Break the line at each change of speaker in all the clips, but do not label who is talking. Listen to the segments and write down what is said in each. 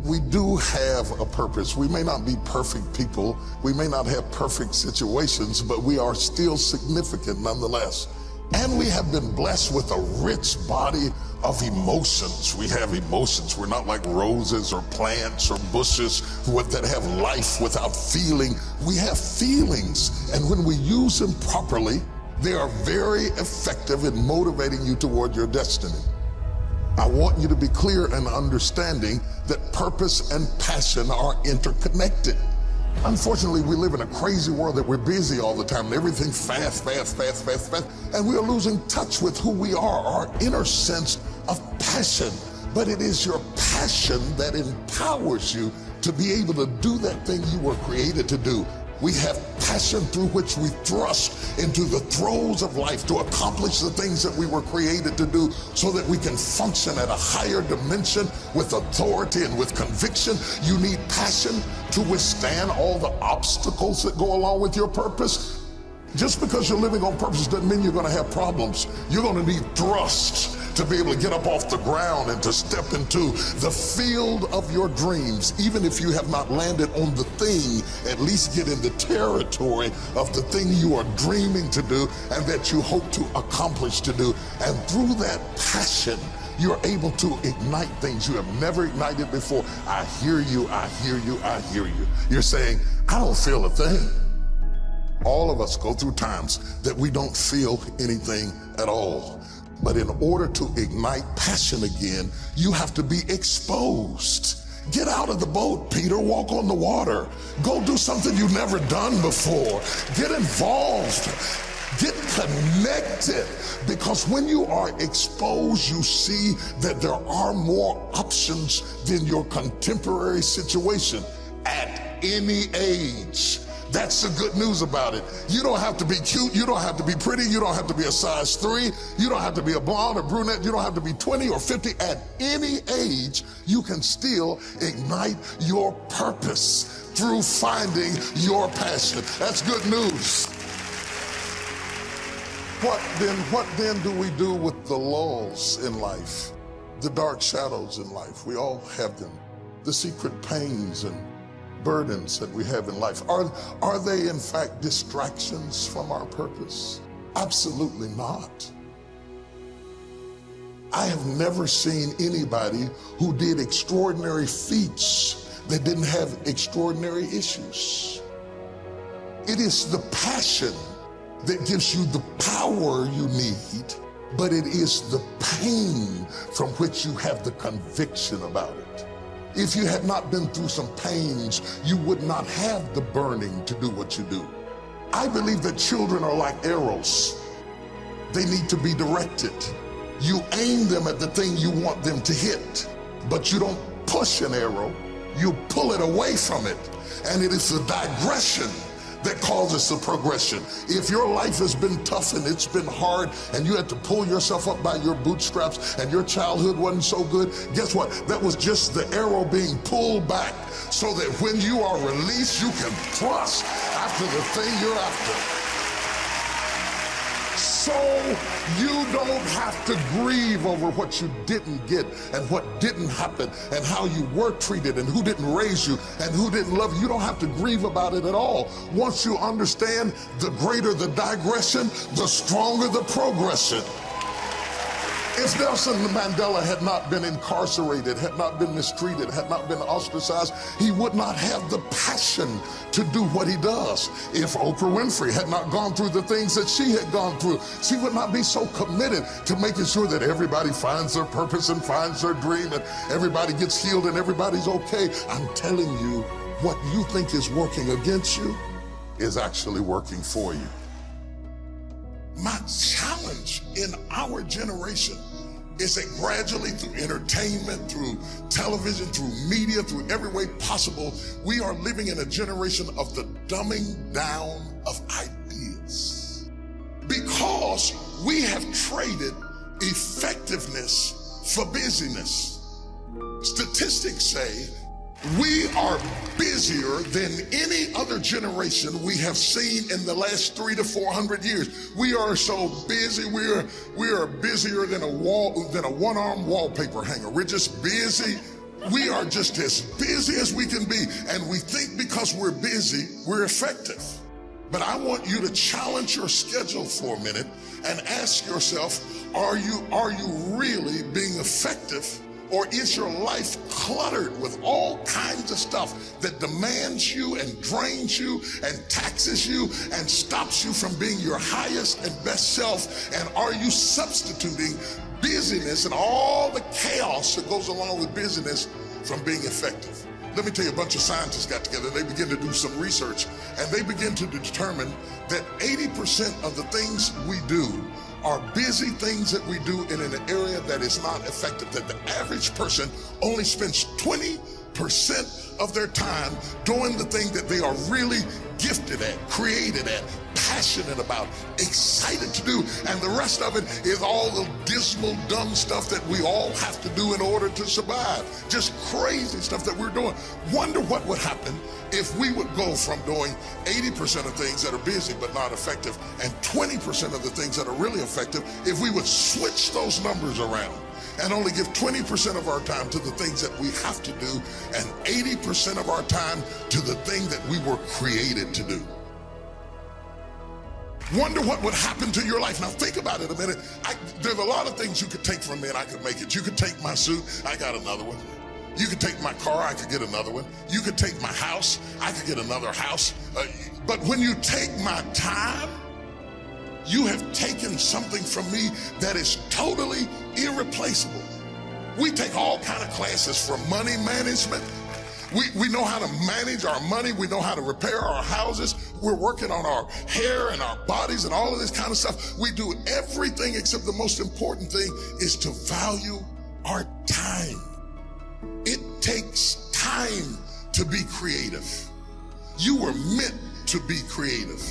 We do have a purpose. We may not be perfect people. We may not have perfect situations, but we are still significant nonetheless. And we have been blessed with a rich body of emotions. We have emotions. We're not like roses or plants or bushes that have life without feeling. We have feelings, and when we use them properly, they are very effective in motivating you toward your destiny. I want you to be clear and understanding that purpose and passion are interconnected. Unfortunately, we live in a crazy world that we're busy all the time and everything's fast, and we are losing touch with who we are, our inner sense of passion. But it is your passion that empowers you to be able to do that thing you were created to do. We have passion through which we thrust into the throes of life to accomplish the things that we were created to do so that we can function at a higher dimension with authority and with conviction. You need passion to withstand all the obstacles that go along with your purpose. Just because you're living on purpose doesn't mean you're going to have problems. You're going to need thrust to be able to get up off the ground and to step into the field of your dreams. Even if you have not landed on the thing, at least get in the territory of the thing you are dreaming to do and that you hope to accomplish to do. And through that passion, you're able to ignite things you have never ignited before. I hear you, I hear you, I hear you. You're saying, I don't feel a thing. All of us go through times that we don't feel anything at all. But in order to ignite passion again, you have to be exposed. Get out of the boat, Peter. Walk on the water. Go do something you've never done before. Get involved. Get connected. Because when you are exposed, you see that there are more options than your contemporary situation at any age. That's the good news about it. You don't have to be cute. You don't have to be pretty. You don't have to be a size 3. You don't have to be a blonde or brunette. You don't have to be 20 or 50. At any age, you can still ignite your purpose through finding your passion. That's good news. What then do we do with the lulls in life? The dark shadows in life. We all have them. The secret pains and burdens that we have in life. Are they in fact distractions from our purpose? Absolutely not. I have never seen anybody who did extraordinary feats that didn't have extraordinary issues. It is the passion that gives you the power you need, but it is the pain from which you have the conviction about it. If you had not been through some pains, you would not have the burning to do what you do. I believe that children are like arrows. They need to be directed. You aim them at the thing you want them to hit, but you don't push an arrow, you pull it away from it. And it is the digression that causes the progression. If your life has been tough and it's been hard and you had to pull yourself up by your bootstraps and your childhood wasn't so good, guess what? That was just the arrow being pulled back so that when you are released, you can thrust after the thing you're after. So you don't have to grieve over what you didn't get and what didn't happen and how you were treated and who didn't raise you and who didn't love you. You don't have to grieve about it at all. Once you understand, the greater the digression, the stronger the progression. If Nelson Mandela had not been incarcerated, had not been mistreated, had not been ostracized, he would not have the passion to do what he does. If Oprah Winfrey had not gone through the things that she had gone through, she would not be so committed to making sure that everybody finds their purpose and finds their dream and everybody gets healed and everybody's okay. I'm telling you, what you think is working against you is actually working for you. My challenge in our generation is that gradually through entertainment, through television, through media, through every way possible, we are living in a generation of the dumbing down of ideas. Because we have traded effectiveness for busyness. Statistics say we are busier than any other generation we have seen in the last 300 to 400 years. We are so busy. We are busier than a one-arm wallpaper hanger. We're just busy We are just as busy as we can be, and we think because we're busy, we're effective. But I want you to challenge your schedule for a minute and ask yourself, are you really being effective? Or is your life cluttered with all kinds of stuff that demands you and drains you and taxes you and stops you from being your highest and best self? And are you substituting busyness and all the chaos that goes along with busyness from being effective? Let me tell you, a bunch of scientists got together. They began to do some research, and they begin to determine that 80% of the things we do are busy things that we do in an area that is not effective, that the average person only spends 20% of their time doing the thing that they are really gifted at, created at, passionate about, excited to do, and the rest of it is all the dismal, dumb stuff that we all have to do in order to survive. Just crazy stuff that we're doing. Wonder what would happen if we would go from doing 80% of things that are busy but not effective and 20% of the things that are really effective if we would switch those numbers around and only give 20% of our time to the things that we have to do and 80% of our time to the thing that we were created to do. Wonder what would happen to your life. Now think about it a minute. There's a lot of things you could take from me and I could make it. You could take my suit, I got another one. You could take my car, I could get another one. You could take my house, I could get another house. But when you take my time, you have taken something from me that is totally irreplaceable. We take all kind of classes for money management. We know how to manage our money. We know how to repair our houses. We're working on our hair and our bodies and all of this kind of stuff. We do everything except the most important thing is to value our time. It takes time to be creative. You were meant to be creative.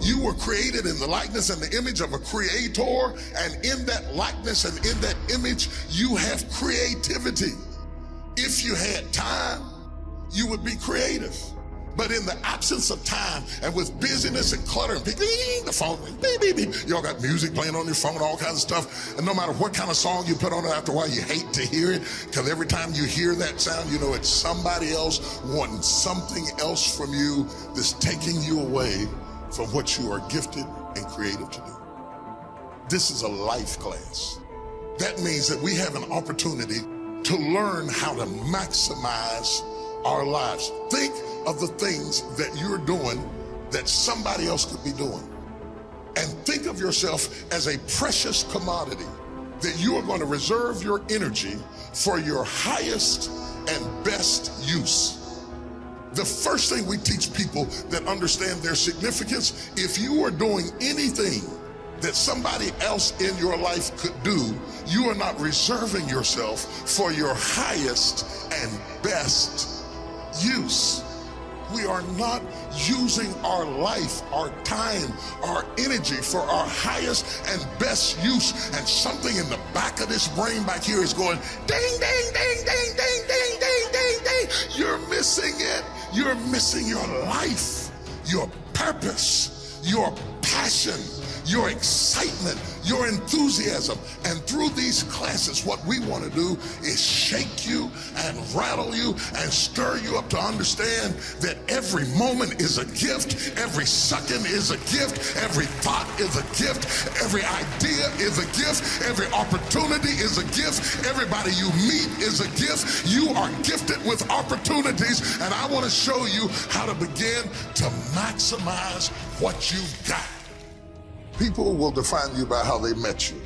You were created in the likeness and the image of a creator, and in that likeness and in that image, you have creativity. If you had time, you would be creative. But in the absence of time and with busyness and clutter and the phone, beep, beep, beep. Y'all got music playing on your phone, all kinds of stuff. And no matter what kind of song you put on it, after a while you hate to hear it, because every time you hear that sound, you know it's somebody else wanting something else from you that's taking you away from what you are gifted and creative to do. This is a life class. That means that we have an opportunity to learn how to maximize our lives. Think of the things that you're doing that somebody else could be doing. And think of yourself as a precious commodity that you are going to reserve your energy for your highest and best use. The first thing we teach people that understand their significance, if you are doing anything that somebody else in your life could do, you are not reserving yourself for your highest and best use. We are not using our life, our time, our energy for our highest and best use. And something in the back of this brain back here is going ding, ding, ding, ding, ding, ding, ding, ding, ding. You're missing it. You're missing your life, your purpose, your passion, your excitement, your enthusiasm. And through these classes, what we want to do is shake you and rattle you and stir you up to understand that every moment is a gift, every second is a gift, every thought is a gift, every idea is a gift, every opportunity is a gift, everybody you meet is a gift. You are gifted with opportunities, and I want to show you how to begin to maximize what you've got. People will define you by how they met you.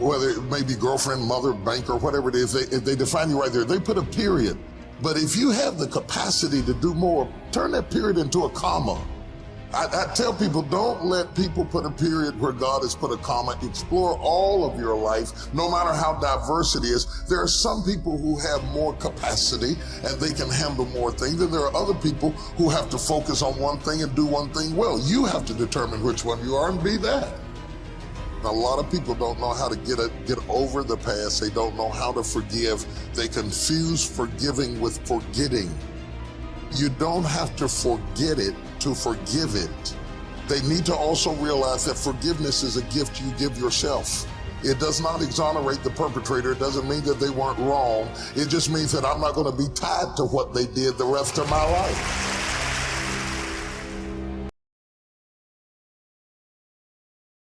Whether it may be girlfriend, mother, banker, whatever it is, they define you right there. They put a period. But if you have the capacity to do more, turn that period into a comma. I tell people, don't let people put a period where God has put a comma. Explore all of your life, no matter how diverse it is. There are some people who have more capacity and they can handle more things, and there are other people who have to focus on one thing and do one thing well. You have to determine which one you are and be that. Now, a lot of people don't know how to get over the past. They don't know how to forgive. They confuse forgiving with forgetting. You don't have to forget it to forgive it. They need to also realize that forgiveness is a gift you give yourself. It does not exonerate the perpetrator. It doesn't mean that they weren't wrong. It just means that I'm not going to be tied to what they did the rest of my life.